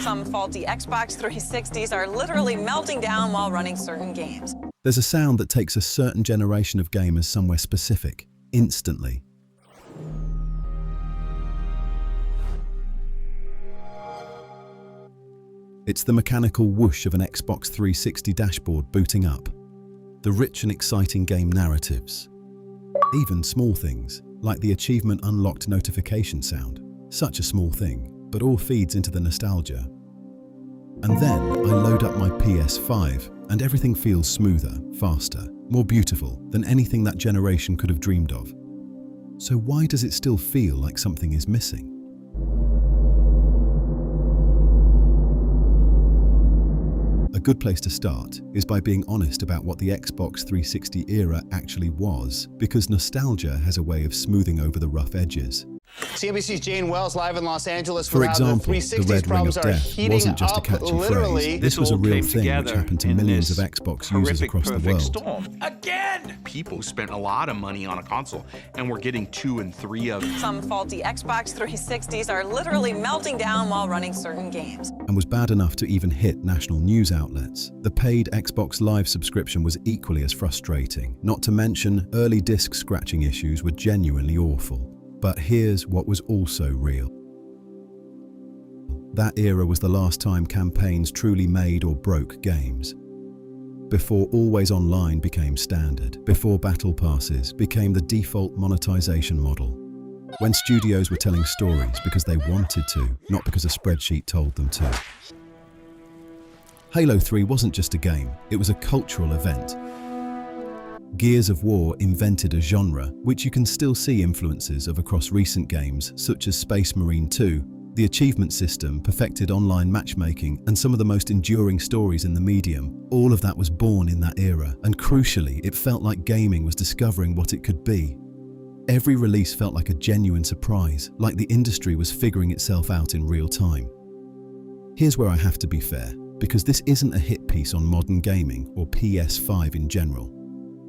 Some faulty Xbox 360s are literally melting down while running certain games. There's a sound that takes a certain generation of gamers somewhere specific, instantly. It's the mechanical whoosh of an Xbox 360 dashboard booting up. The rich and exciting game narratives. Even small things, like the achievement unlocked notification sound. Such a small thing, but all feeds into the nostalgia. And then I load up my PS5 and everything feels smoother, faster, more beautiful than anything that generation could have dreamed of. So why does it still feel like something is missing? A good place to start is by being honest about what the Xbox 360 era actually was, because nostalgia has a way of smoothing over the rough edges. CNBC's Jane Wells live in Los Angeles. For example, the Red Ring of Death wasn't just a catchy phrase. This was a real thing which happened to millions of Xbox users across the world. Storm. Again! People spent a lot of money on a console, and we're getting 2 and 3 of them. Some faulty Xbox 360s are literally melting down while running certain games. And was bad enough to even hit national news outlets. The paid Xbox Live subscription was equally as frustrating. Not to mention, early disc scratching issues were genuinely awful. But here's what was also real. That era was the last time campaigns truly made or broke games. Before always online became standard, before battle passes became the default monetization model. When studios were telling stories because they wanted to, not because a spreadsheet told them to. Halo 3 wasn't just a game, it was a cultural event. Gears of War invented a genre which you can still see influences of across recent games such as Space Marine 2. The achievement system perfected online matchmaking and some of the most enduring stories in the medium. All of that was born in that era, and crucially, it felt like gaming was discovering what it could be. Every release felt like a genuine surprise, like the industry was figuring itself out in real time. Here's where I have to be fair, because this isn't a hit piece on modern gaming or PS5 in general.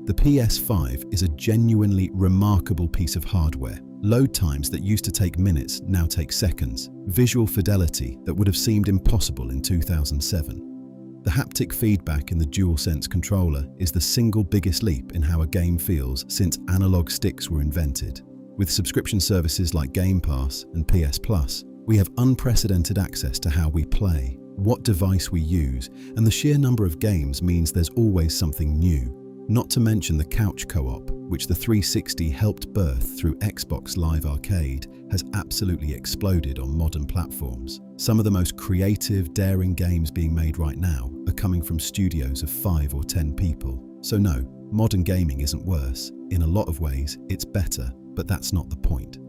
The PS5 is a genuinely remarkable piece of hardware. Load times that used to take minutes now take seconds. Visual fidelity that would have seemed impossible in 2007. The haptic feedback in the DualSense controller is the single biggest leap in how a game feels since analog sticks were invented. With subscription services like Game Pass and PS Plus, we have unprecedented access to how we play, what device we use, and the sheer number of games means there's always something new. Not to mention the couch co-op, which the 360 helped birth through Xbox Live Arcade, has absolutely exploded on modern platforms. Some of the most creative, daring games being made right now are coming from studios of 5 or 10 people. So no, modern gaming isn't worse. In a lot of ways, it's better, but that's not the point.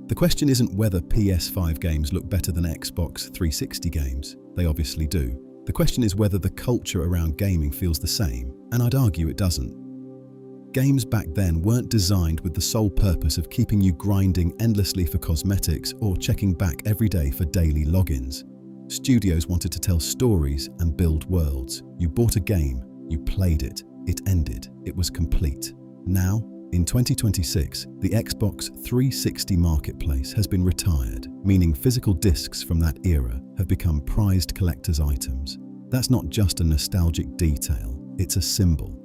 The question isn't whether PS5 games look better than Xbox 360 games. They obviously do. The question is whether the culture around gaming feels the same, and I'd argue it doesn't. Games back then weren't designed with the sole purpose of keeping you grinding endlessly for cosmetics or checking back every day for daily logins. Studios wanted to tell stories and build worlds. You bought a game, you played it, it ended, it was complete. Now, in 2026, the Xbox 360 marketplace has been retired, meaning physical discs from that era have become prized collector's items. That's not just a nostalgic detail, it's a symbol.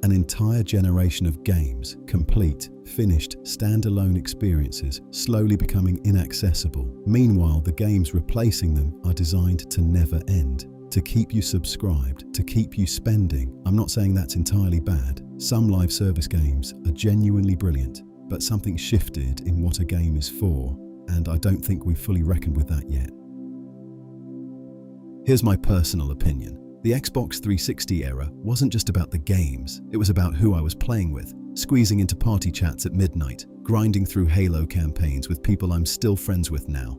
An entire generation of games, complete, finished, standalone experiences, slowly becoming inaccessible. Meanwhile, the games replacing them are designed to never end. To keep you subscribed, to keep you spending. I'm not saying that's entirely bad. Some live service games are genuinely brilliant, but something shifted in what a game is for, and I don't think we've fully reckoned with that yet. Here's my personal opinion. The Xbox 360 era wasn't just about the games, it was about who I was playing with, squeezing into party chats at midnight, grinding through Halo campaigns with people I'm still friends with now.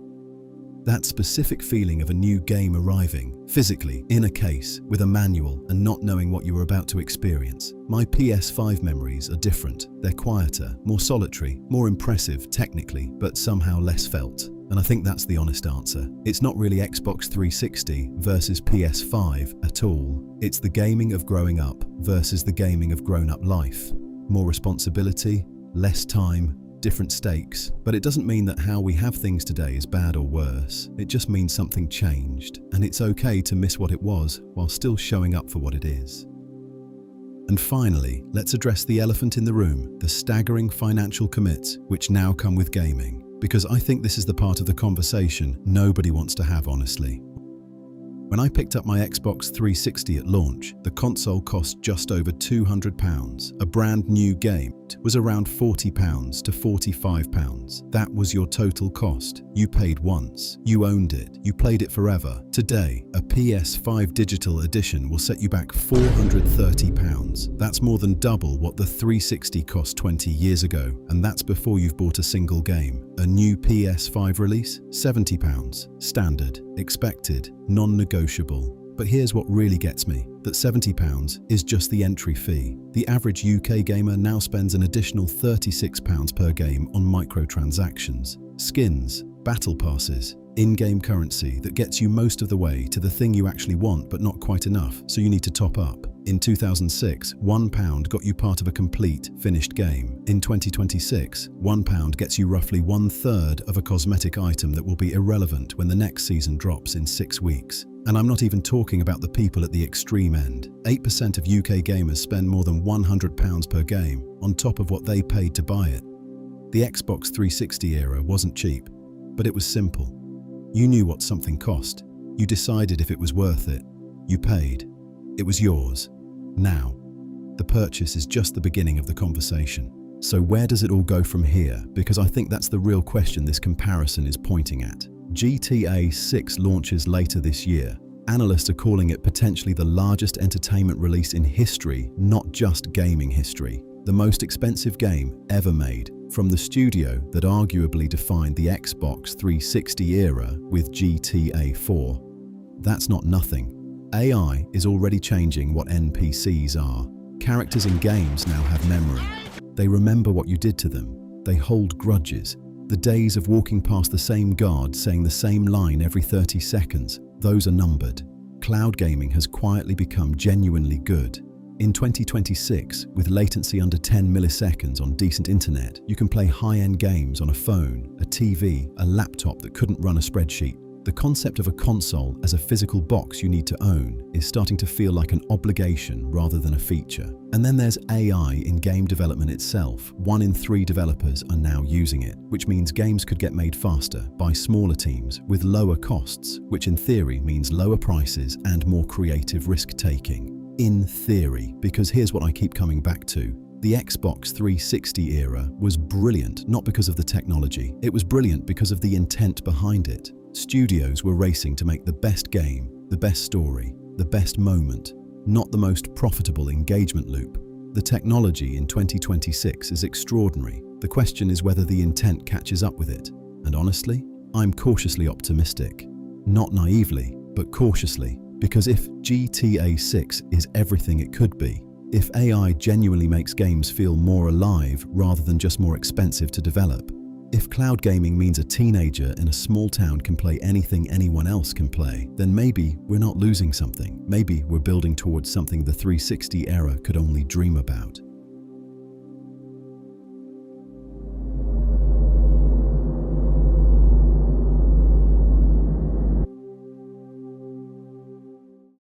That specific feeling of a new game arriving, physically, in a case, with a manual and not knowing what you were about to experience. My PS5 memories are different. They're quieter, more solitary, more impressive technically, but somehow less felt. And I think that's the honest answer. It's not really Xbox 360 versus PS5 at all. It's the gaming of growing up versus the gaming of grown-up life. More responsibility, less time, different stakes, but it doesn't mean that how we have things today is bad or worse. It just means something changed, and it's okay to miss what it was while still showing up for what it is. And finally, let's address the elephant in the room, the staggering financial commits which now come with gaming, because I think this is the part of the conversation nobody wants to have, honestly. When I picked up my Xbox 360 at launch, the console cost just over £200. A brand new game was around £40 to £45. That was your total cost. You paid once, you owned it, you played it forever. Today, a PS5 digital edition will set you back £430. That's more than double what the 360 cost 20 years ago, and that's before you've bought a single game. A new PS5 release? £70. Standard, expected, non-negotiable. But here's what really gets me, that £70 is just the entry fee. The average UK gamer now spends an additional £36 per game on microtransactions, skins, battle passes, in-game currency that gets you most of the way to the thing you actually want but not quite enough, so you need to top up. In 2006, £1 got you part of a complete, finished game. In 2026, £1 gets you roughly 1/3 of a cosmetic item that will be irrelevant when the next season drops in 6 weeks. And I'm not even talking about the people at the extreme end. 8% of UK gamers spend more than £100 per game, on top of what they paid to buy it. The Xbox 360 era wasn't cheap, but it was simple. You knew what something cost. You decided if it was worth it. You paid. It was yours. Now, the purchase is just the beginning of the conversation. So where does it all go from here? Because I think that's the real question this comparison is pointing at. GTA 6 launches later this year. Analysts are calling it potentially the largest entertainment release in history, not just gaming history. The most expensive game ever made, from the studio that arguably defined the Xbox 360 era with GTA 4. That's not nothing. AI is already changing what NPCs are. Characters in games now have memory. They remember what you did to them. They hold grudges. The days of walking past the same guard saying the same line every 30 seconds, those are numbered. Cloud gaming has quietly become genuinely good. In 2026, with latency under 10 milliseconds on decent internet, you can play high-end games on a phone, a TV, a laptop that couldn't run a spreadsheet. The concept of a console as a physical box you need to own is starting to feel like an obligation rather than a feature. And then there's AI in game development itself. 1 in 3 developers are now using it, which means games could get made faster by smaller teams with lower costs, which in theory means lower prices and more creative risk-taking. In theory, because here's what I keep coming back to. The Xbox 360 era was brilliant, not because of the technology. It was brilliant because of the intent behind it. Studios were racing to make the best game, the best story, the best moment, not the most profitable engagement loop. The technology in 2026 is extraordinary. The question is whether the intent catches up with it. And honestly, I'm cautiously optimistic. Not naively, but cautiously. Because if GTA 6 is everything it could be, if AI genuinely makes games feel more alive rather than just more expensive to develop, if cloud gaming means a teenager in a small town can play anything anyone else can play, then maybe we're not losing something. Maybe we're building towards something the 360 era could only dream about.